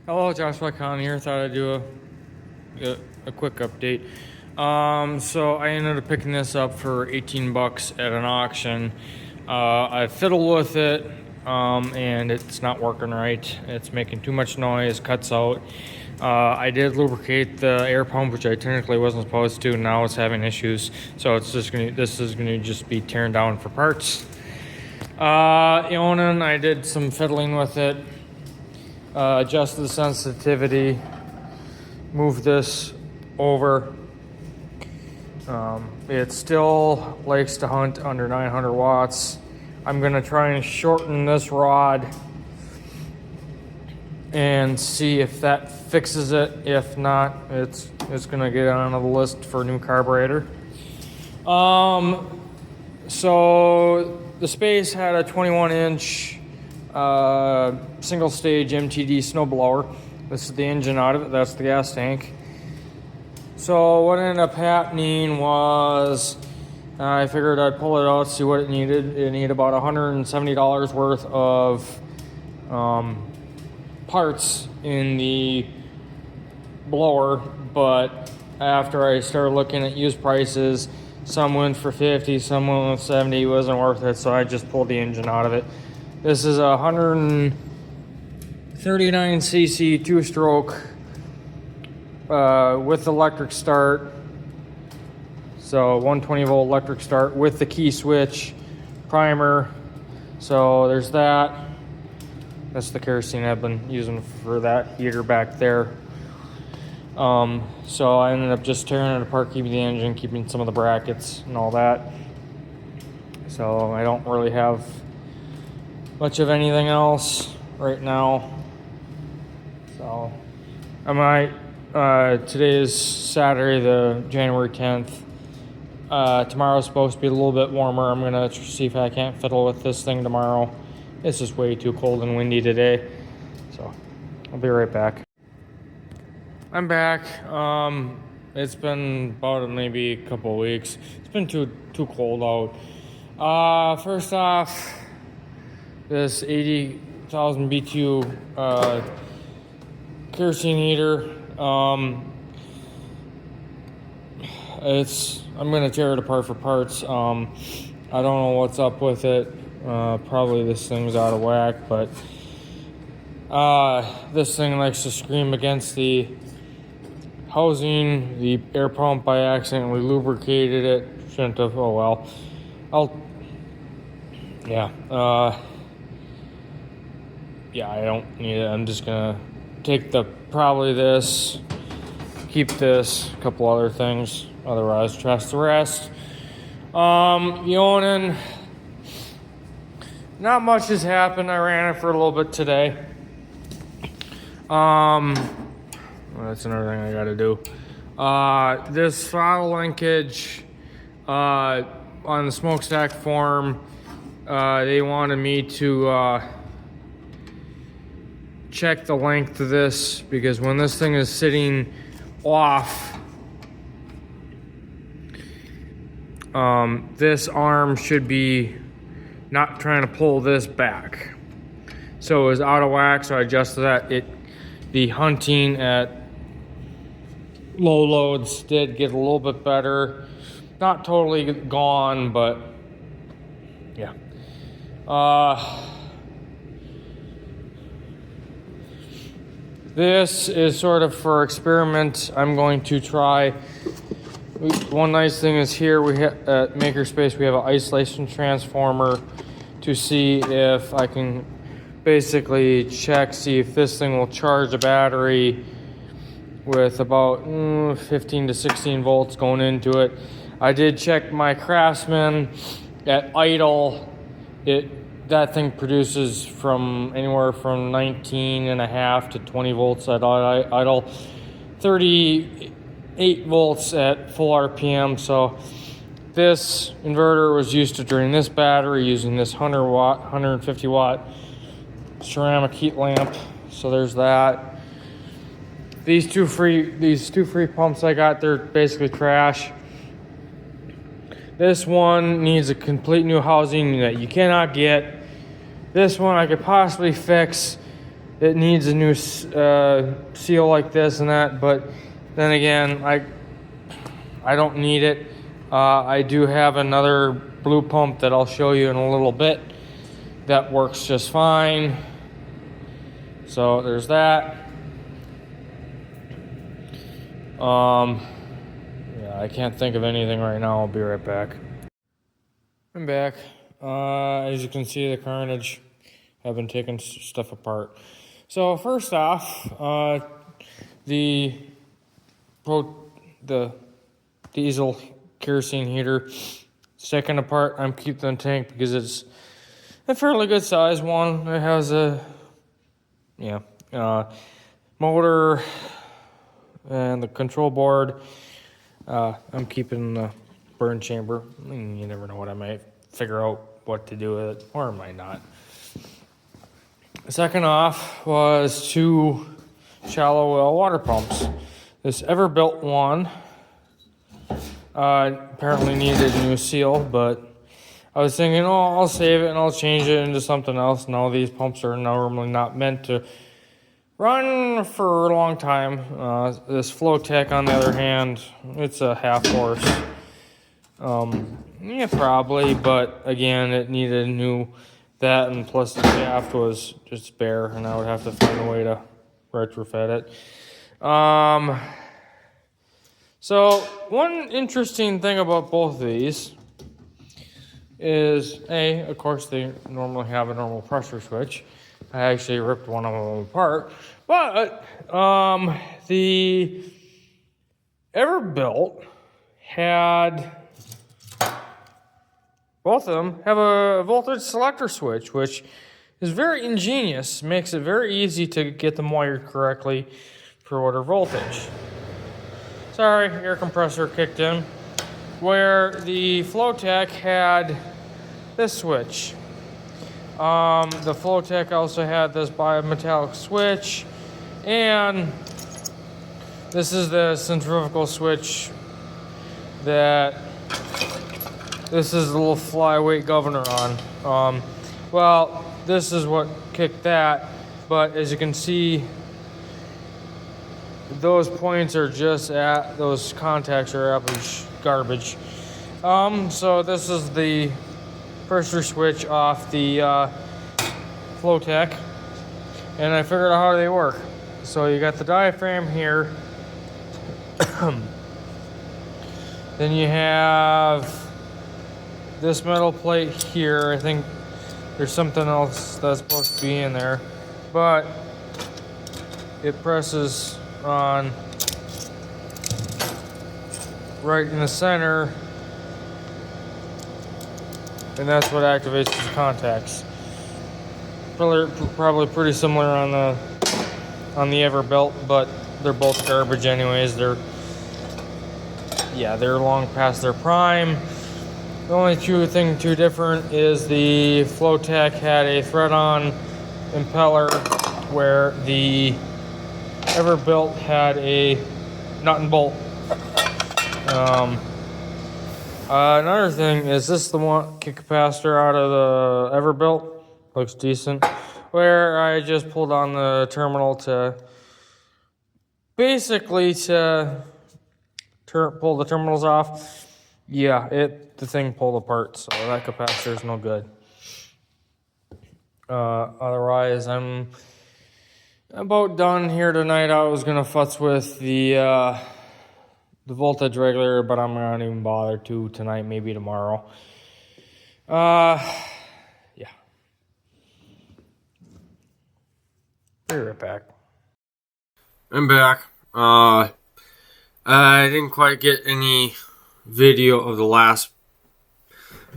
Hello, Joshua Khan here. Thought I'd do a quick update. So I ended up picking this up for 18 bucks at an auction. I fiddled with it, and it's not working right. It's making too much noise, cuts out. I did lubricate the air pump, which I technically wasn't supposed to. Now it's having issues, so this is gonna just be tearing down for parts. Ionin, I did some fiddling with it. Adjusted the sensitivity, move this over. It still likes to hunt under 900 watts. I'm gonna try and shorten this rod and see if that fixes it. If not, it's gonna get on the list for a new carburetor. So the Space had a 21-inch single stage MTD snowblower. This is the engine out of it. That's the gas tank. So what ended up happening was I figured I'd pull it out, see what it needed. It needed about $170 worth of parts in the blower, but after I started looking at used prices, some went for 50, some went with 70. It wasn't worth it, so I just pulled the engine out of it. This is a 139cc two-stroke with electric start. So 120 volt electric start with the key switch primer. So there's that. That's the kerosene I've been using for that heater back there. So I ended up just tearing it apart, keeping the engine, keeping some of the brackets and all that. So I don't really have much of anything else right now. So I might, today is Saturday, the January 10th. Tomorrow's supposed to be a little bit warmer. I'm gonna see if I can't fiddle with this thing tomorrow. It's just way too cold and windy today. So I'll be right back. I'm back. It's been about maybe a couple of weeks. It's been too cold out. First off, this 80,000 BTU kerosene heater. I'm gonna tear it apart for parts. I don't know what's up with it. Probably this thing's out of whack, but this thing likes to scream against the housing. The air pump, I accidentally lubricated it. Shouldn't have. Oh well. I don't need it. I'm just gonna take probably this, keep this, a couple other things. Otherwise, trust the rest. Ionin, not much has happened. I ran it for a little bit today. Well, that's another thing I gotta do. This throttle linkage on the smokestack form, they wanted me to check the length of this, because when this thing is sitting off, this arm should be not trying to pull this back. So it was out of whack, so I adjusted that. The hunting at low loads did get a little bit better. Not totally gone, but yeah. This is sort of for experiment. I'm going to try. One nice thing is here at Makerspace we have an isolation transformer to see if I can basically see if this thing will charge a battery with about 15 to 16 volts going into it. I did check my Craftsman at idle. That thing produces from anywhere from 19 and a half to 20 volts at idle, 38 volts at full RPM. So this inverter was used to drain this battery using this 150 watt ceramic heat lamp. So there's that. These two free pumps I got, they're basically trash. This one needs a complete new housing that you cannot get. This one I could possibly fix. it needs a new seal like this and that, but then again, I don't need it. I do have another blue pump that I'll show you in a little bit that works just fine. So there's that. Yeah, I can't think of anything right now. I'll be right back. I'm back. As you can see, the carnage. I've been taking stuff apart. So first off, the diesel kerosene heater. Second apart, I'm keeping the tank because it's a fairly good size one. It has a motor and the control board. I'm keeping the burn chamber. You never know what I might figure out what to do with it, or I might not. Second off was 2 shallow well water pumps. This Everbilt one apparently needed a new seal, but I was thinking, oh, I'll save it and I'll change it into something else. No, these pumps are normally not meant to run for a long time. This Flowtech, on the other hand, it's a half horse. Yeah, probably, but again, it needed a new that, and plus the shaft was just bare, and I would have to find a way to retrofit it. So one interesting thing about both of these is, of course, they normally have a normal pressure switch. I actually ripped one of them apart, but the Everbilt had, both of them have a voltage selector switch, which is very ingenious. Makes it very easy to get them wired correctly for water voltage. Sorry, air compressor kicked in. Where the Flowtech had this switch. The Flowtech also had this bimetallic switch, and this is the centrifugal switch that this is the little flyweight governor on. Well, this is what kicked that, but as you can see, those points are just at, those contacts are garbage. So this is the pressure switch off the Flowtech, and I figured out how they work. So you got the diaphragm here, then you have this metal plate here. I think there's something else that's supposed to be in there, but it presses on right in the center, and that's what activates the contacts. Probably pretty similar on the Everbilt, but they're both garbage anyways. They're long past their prime. The only thing too different is the Flowtech had a thread-on impeller, where the Everbilt had a nut and bolt. Another thing is, this the one kick capacitor out of the Everbilt. Looks decent. Where I just pulled on the terminal to basically pull the terminals off. Yeah, the thing pulled apart, so that capacitor is no good. Otherwise, I'm about done here tonight. I was gonna futz with the voltage regulator, but I'm not even bother to tonight. Maybe tomorrow. Yeah. Be right back. I'm back. I didn't quite get any video of the last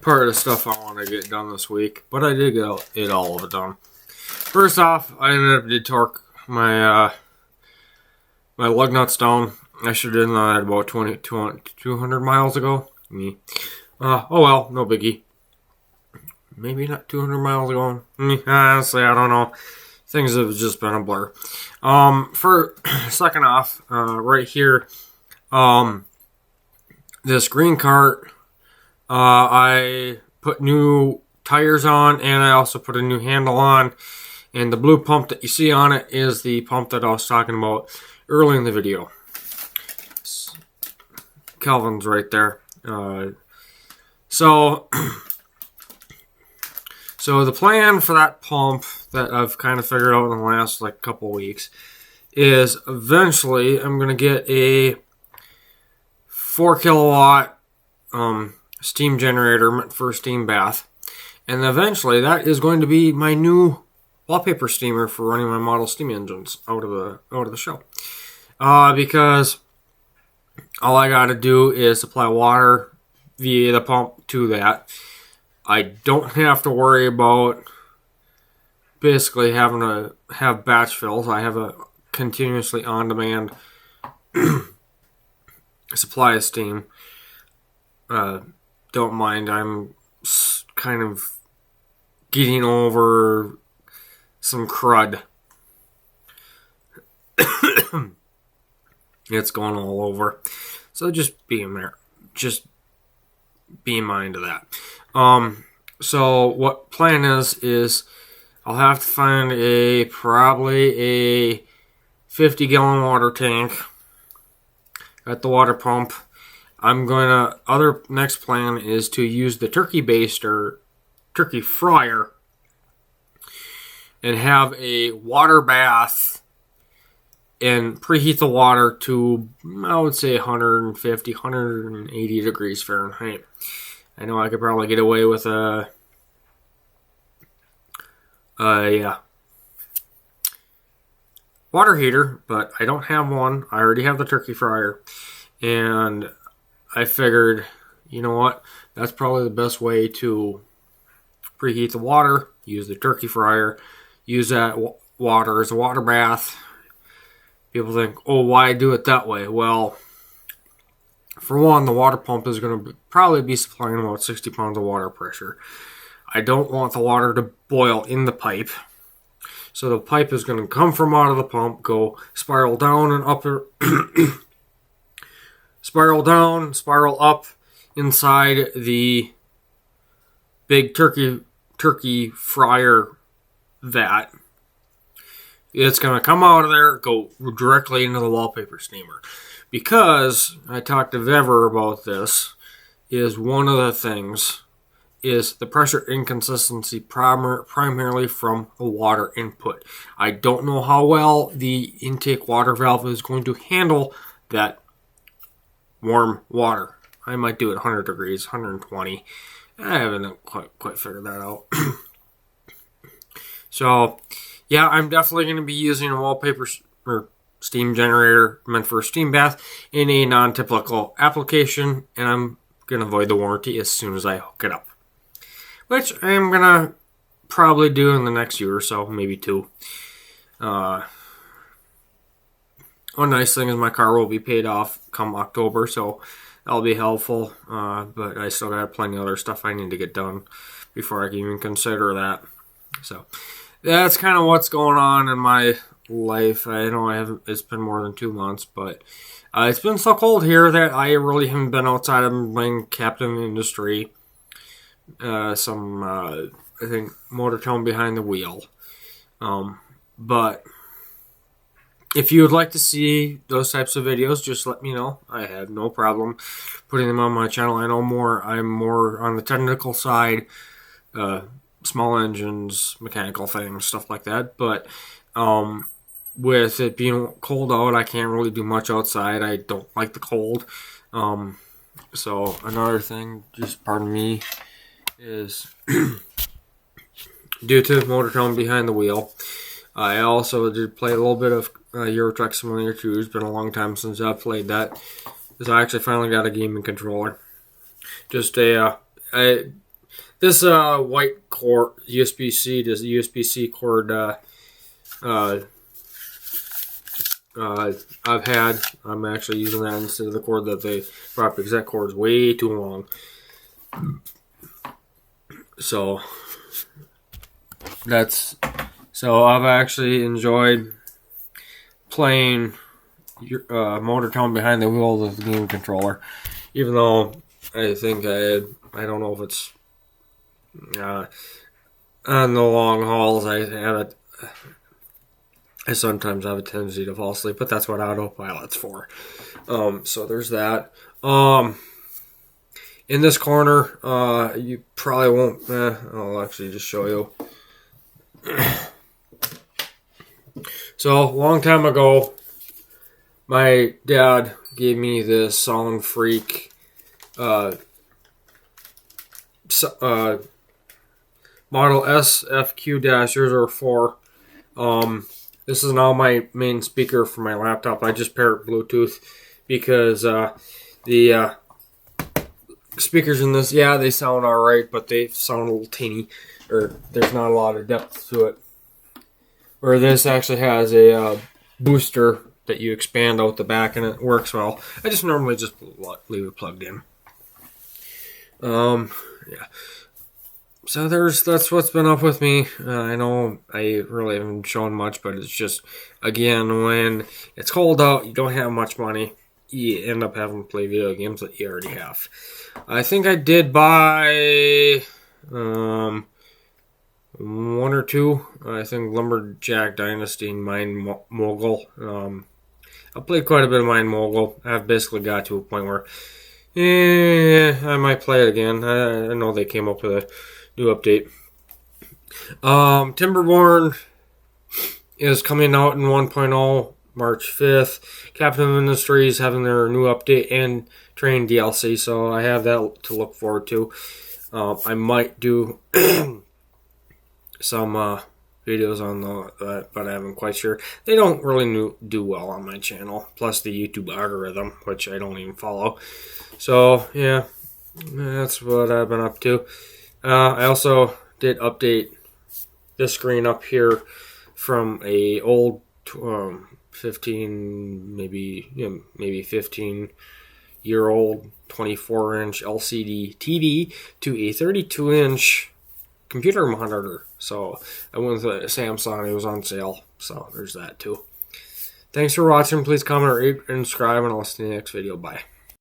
part of the stuff I want to get done this week, but I did get all of it done. First off, I ended up did torque my my lug nuts down. I should have done that about 200 miles ago. Oh well, no biggie. Maybe not 200 miles ago. Honestly, I don't know. Things have just been a blur. For second off, right here, this green cart, I put new tires on, and I also put a new handle on. And the blue pump that you see on it is the pump that I was talking about early in the video. Kelvin's right there. So the plan for that pump that I've kind of figured out in the last like couple weeks is eventually I'm going to get a 4 kilowatt steam generator meant for a steam bath. And eventually that is going to be my new wallpaper steamer for running my model steam engines out of the show. Because all I got to do is supply water via the pump to that. I don't have to worry about basically having to have batch fills. I have a continuously on-demand supply of steam. Don't mind, I'm kind of getting over some crud. It's going all over. So just be in mind of that. So what plan is I'll have to find probably a 50-gallon water tank at the water pump. Next plan is to use the turkey baster, turkey fryer, and have a water bath and preheat the water to, I would say, 150, 180 degrees Fahrenheit. I know I could probably get away with a water heater, but I don't have one. I already have the turkey fryer. And I figured, you know what? That's probably the best way to preheat the water. Use the turkey fryer. Use that water as a water bath. People think, oh, why do it that way? Well, for one, the water pump is going to probably be supplying about 60 pounds of water pressure. I don't want the water to boil in the pipe. So the pipe is going to come from out of the pump, go spiral down and up, spiral down, spiral up inside the big turkey fryer vat. It's going to come out of there, go directly into the wallpaper steamer. Because I talked to Vever about this, is one of the things is the pressure inconsistency primarily from the water input. I don't know how well the intake water valve is going to handle that warm water. I might do it 100 degrees, 120. I haven't quite figured that out. So, yeah, I'm definitely going to be using a wallpaper or steam generator meant for a steam bath in a non-typical application, and I'm going to void the warranty as soon as I hook it up. Which I'm going to probably do in the next year or so, maybe 2. One nice thing is my car will be paid off come October, so that'll be helpful. But I still got plenty of other stuff I need to get done before I can even consider that. So that's kind of what's going on in my life. I know it's been more than 2 months, but it's been so cold here that I really haven't been outside. I'm playing Captain Industry. I think Motor Town Behind the Wheel. But if you would like to see those types of videos, just let me know. I have no problem putting them on my channel. I'm more on the technical side, small engines, mechanical things, stuff like that. But with it being cold out, I can't really do much outside. I don't like the cold. So another thing, just pardon me, is due to Motor Town Behind the Wheel, I also did play a little bit of Euro Truck Simulator 2. It's been a long time since I've played that, because I actually finally got a gaming controller. Just this white cord USB-C, this USB-C cord I've had. I'm actually using that instead of the cord that they brought, because that cord is way too long. So I've actually enjoyed playing Motor Town Behind the Wheel with the game controller, even though I think I don't know if it's on the long hauls. I I sometimes have a tendency to fall asleep, but that's what autopilot's for. So there's that. In this corner, you probably won't. I'll actually just show you. So, a long time ago, my dad gave me this Sound Freak model SFQ-004. This is now my main speaker for my laptop. I just pair it Bluetooth because the speakers in this, yeah, they sound alright, but they sound a little teeny, or there's not a lot of depth to it. Where this actually has a booster that you expand out the back, and it works well. I just normally just leave it plugged in. Yeah. So that's what's been up with me. I know I really haven't shown much, but it's just, again, when it's cold out, you don't have much money, you end up having to play video games that you already have. I think I did buy one or two. I think Lumberjack Dynasty and Mind Mogul. I played quite a bit of Mind Mogul. I've basically got to a point where, I might play it again. I know they came up with a new update. Timberborn is coming out in 1.0 March 5th. Captain Industries having their new update and Train DLC, so I have that to look forward to. I might do some videos on that, but I'm quite sure. They don't really do well on my channel, plus the YouTube algorithm, which I don't even follow. So, yeah, that's what I've been up to. I also did update this screen up here from a old 15-year-old 24-inch LCD TV to a 32-inch computer monitor. So I went with a Samsung. It was on sale. So there's that too. Thanks for watching. Please comment, rate, and subscribe, and I'll see you in the next video. Bye.